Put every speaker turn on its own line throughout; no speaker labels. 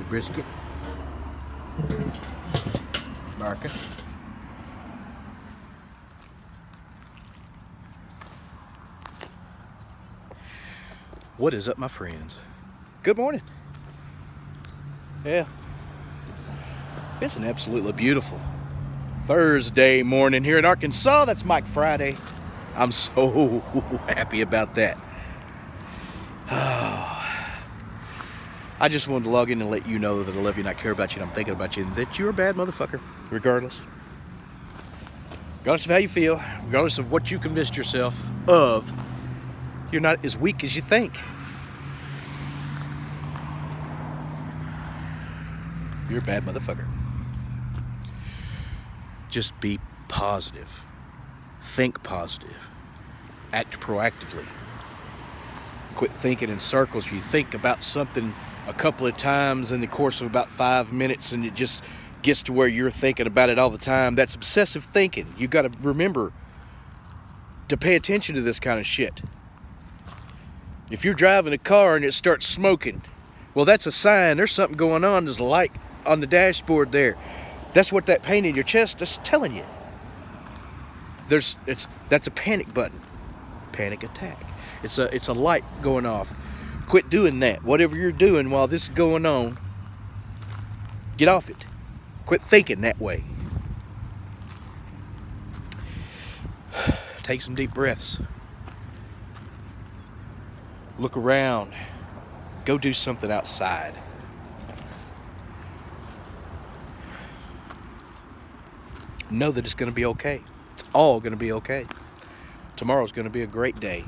brisket. Barker. What is up, my friends? Good morning. Yeah. It's an absolutely beautiful Thursday morning here in Arkansas. That's Mike Friday. I'm so happy about that. Oh. I just wanted to log in and let you know that I love you and I care about you and I'm thinking about you and that you're a bad motherfucker, regardless. Regardless of how you feel, regardless of what you convinced yourself of, you're not as weak as you think. You're a bad motherfucker. Just be positive. Think positive. Act proactively. Quit thinking in circles. You think about something a couple of times in the course of about 5 minutes and it just gets to where you're thinking about it all the time. That's obsessive thinking. You got to remember to pay attention to this kind of shit. If you're driving a car and it starts smoking, well, that's a sign there's something going on. There's a light on the dashboard there. That's what that pain in your chest is telling you. That's a panic button. Panic attack. It's a light going off. Quit doing that. Whatever you're doing while this is going on, get off it. Quit thinking that way. Take some deep breaths. Look around. Go do something outside. Know that it's going to be okay. It's all going to be okay. Tomorrow's going to be a great day.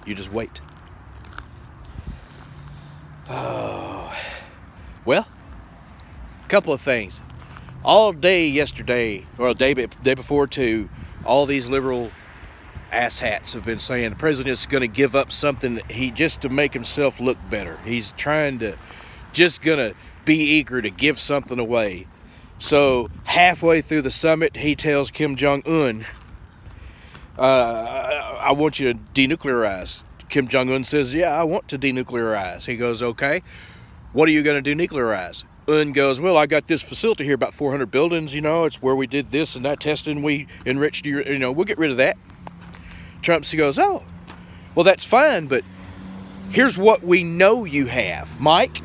You just wait. Oh, well, a couple of things. All day yesterday, or the day before too, all these liberal asshats have been saying the president's going to give up something just to make himself look better. He's just going to be eager to give something away. So halfway through the summit, he tells Kim Jong-un, I want you to denuclearize. Kim Jong-un says, yeah, I want to denuclearize. He goes, okay, what are you going to denuclearize? Un goes, well, I got this facility here, about 400 buildings, it's where we did this and that testing, we enriched, we'll get rid of that. Trump goes, oh, well, that's fine, but here's what we know you have, Mike.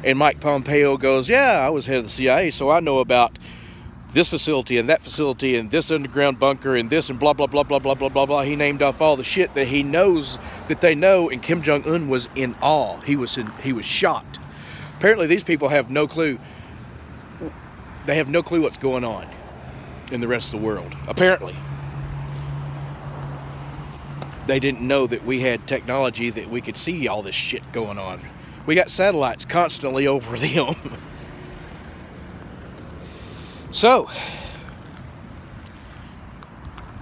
And Mike Pompeo goes, yeah, I was head of the CIA, so I know about this facility and that facility and this underground bunker and this and blah, blah, blah, blah, blah, blah, blah, blah. He named off all the shit that he knows that they know, and Kim Jong-un was in awe. He was shocked. Apparently, these people have no clue. They have no clue what's going on in the rest of the world. Apparently. They didn't know that we had technology that we could see all this shit going on. We got satellites constantly over them. So,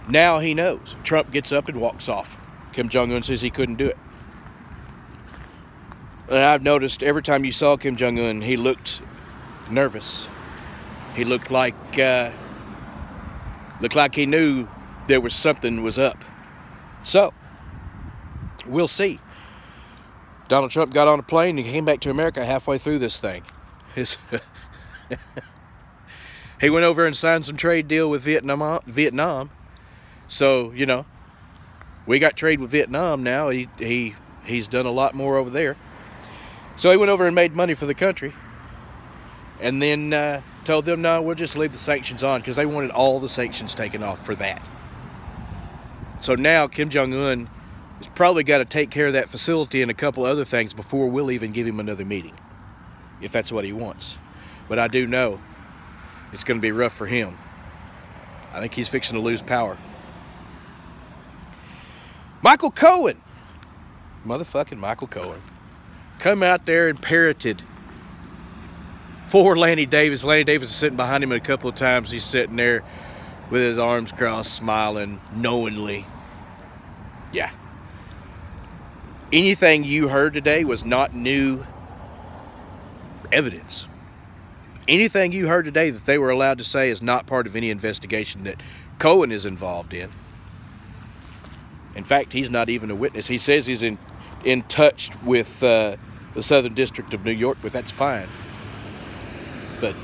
now he knows. Trump gets up and walks off. Kim Jong-un says he couldn't do it. And I've noticed every time you saw Kim Jong-un, he looked nervous. He looked like he knew there was something was up. So, we'll see. Donald Trump got on a plane and came back to America halfway through this thing. He went over and signed some trade deal with Vietnam. So, we got trade with Vietnam now. He's done a lot more over there. So he went over and made money for the country. And then told them, no, we'll just leave the sanctions on, because they wanted all the sanctions taken off for that. So now Kim Jong-un has probably got to take care of that facility and a couple other things before we'll even give him another meeting, if that's what he wants. But I do know it's going to be rough for him. I think he's fixing to lose power. Michael Cohen, motherfucking Michael Cohen, come out there and parroted for Lanny Davis. Lanny Davis is sitting behind him a couple of times. He's sitting there with his arms crossed, smiling knowingly. Yeah. Anything you heard today was not new evidence. Anything you heard today that they were allowed to say is not part of any investigation that Cohen is involved in. In fact, he's not even a witness. He says he's in touch with the Southern District of New York, but that's fine. But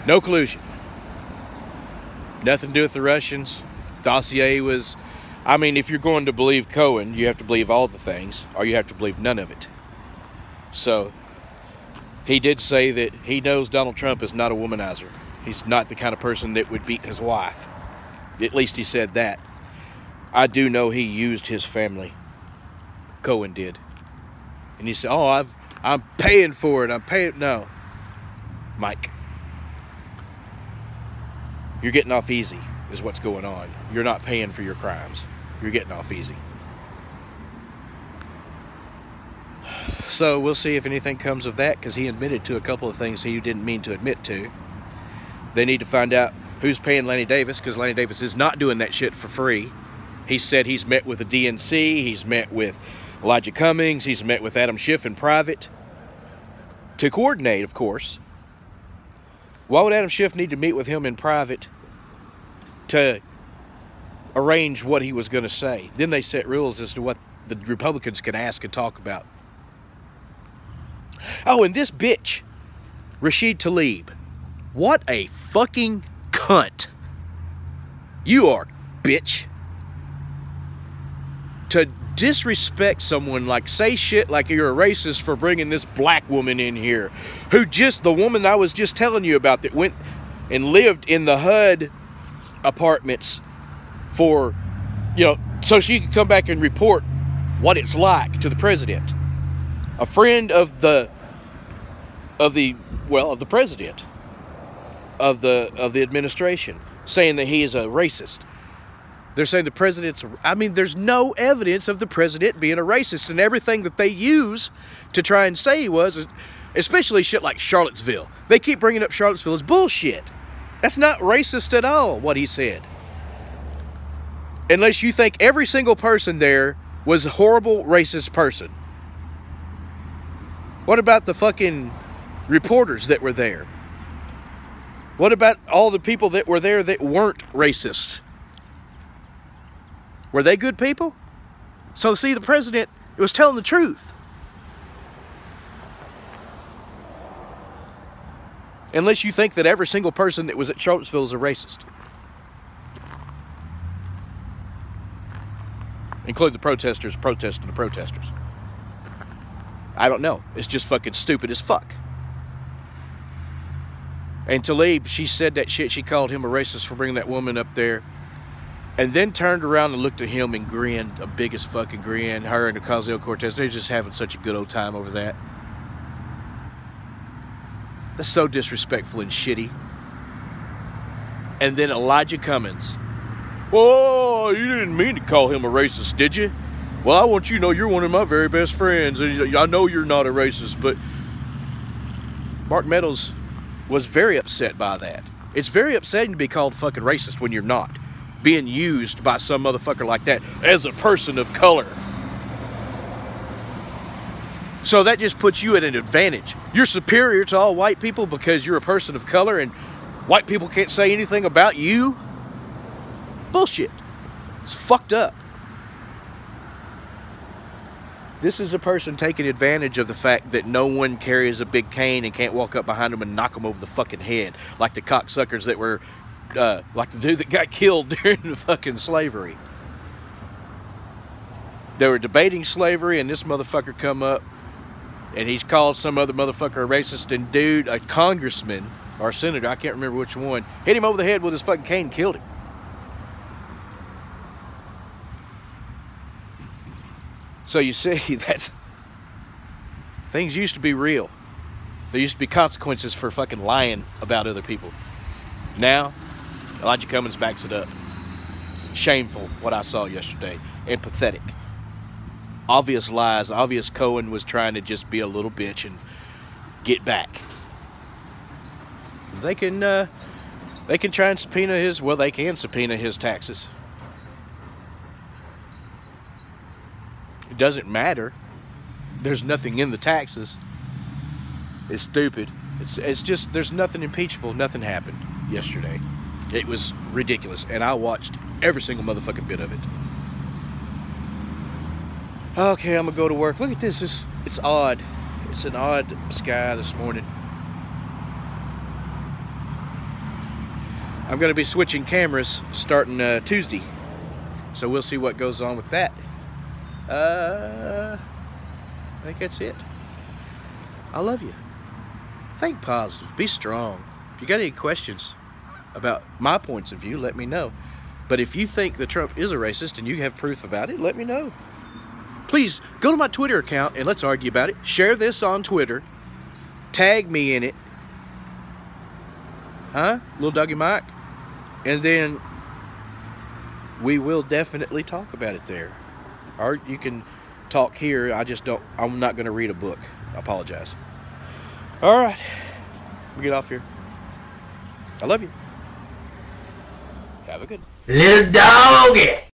no collusion. Nothing to do with the Russians. Dossier was, I mean, if you're going to believe Cohen, you have to believe all the things, or you have to believe none of it. So, he did say that he knows Donald Trump is not a womanizer. He's not the kind of person that would beat his wife. At least he said that. I do know he used his family. Cohen did. And he said, oh, I'm paying for it. I'm paying. No. Mike. You're getting off easy is what's going on. You're not paying for your crimes. You're getting off easy. So we'll see if anything comes of that, because he admitted to a couple of things he didn't mean to admit to. They need to find out who's paying Lanny Davis, because Lanny Davis is not doing that shit for free. He said he's met with the DNC, he's met with Elijah Cummings, he's met with Adam Schiff in private to coordinate, of course. Why would Adam Schiff need to meet with him in private to arrange what he was going to say? Then they set rules as to what the Republicans can ask and talk about. Oh, and this bitch, Rashid Tlaib, what a fucking cunt. You are, bitch. To disrespect someone, like say shit like you're a racist for bringing this black woman in here, who just, the woman I was just telling you about that went and lived in the HUD apartments for, you know, so she could come back and report what it's like to the president. A friend of the president of the administration, saying that he is a racist. They're saying the president's, I mean, there's no evidence of the president being a racist, and everything that they use to try and say he was, especially shit like Charlottesville. They keep bringing up Charlottesville as bullshit. That's not racist at all, what he said. Unless you think every single person there was a horrible racist person. What about the fucking reporters that were there? What about all the people that were there that weren't racists? Were they good people? So see, the president was telling the truth. Unless you think that every single person that was at Charlottesville is a racist. Including the protesters protesting the protesters. I don't know. It's just fucking stupid as fuck. And Tlaib, she said that shit. She called him a racist for bringing that woman up there. And then turned around and looked at him and grinned, a biggest fucking grin. Her and Ocasio-Cortez, they're just having such a good old time over that. That's so disrespectful and shitty. And then Elijah Cummings. Oh, you didn't mean to call him a racist, did you? Well, I want you to know you're one of my very best friends. And I know you're not a racist, but Mark Meadows was very upset by that. It's very upsetting to be called fucking racist when you're not. Being used by some motherfucker like that as a person of color. So that just puts you at an advantage. You're superior to all white people because you're a person of color and white people can't say anything about you? Bullshit. It's fucked up. This is a person taking advantage of the fact that no one carries a big cane and can't walk up behind them and knock them over the fucking head. Like the cocksuckers that were, like the dude that got killed during the fucking slavery. They were debating slavery and this motherfucker come up and he's called some other motherfucker a racist, and dude, a congressman or a senator, I can't remember which one, hit him over the head with his fucking cane and killed him. So you see, that's, things used to be real. There used to be consequences for fucking lying about other people. Now, Elijah Cummings backs it up. Shameful, what I saw yesterday, and pathetic. Obvious lies, obvious Cohen was trying to just be a little bitch and get back. They can try and subpoena his, well, they can subpoena his taxes. It doesn't matter. There's nothing in the taxes. It's stupid. It's just, there's nothing impeachable. Nothing happened yesterday. It was ridiculous. And I watched every single motherfucking bit of it. Okay, I'm gonna go to work. Look at this. It's odd. It's an odd sky this morning. I'm gonna be switching cameras starting Tuesday, so we'll see what goes on with that. I think that's it. I love you. Think positive. Be strong. If you got any questions about my points of view, let me know. But if you think that Trump is a racist and you have proof about it, let me know. Please go to my Twitter account and let's argue about it. Share this on Twitter. Tag me in it. Huh? Lil Doggy Mike. And then we will definitely talk about it there. Or you can talk here. I'm not going to read a book. I apologize. All right. We get off here. I love you. Have a good one.
Little doggy.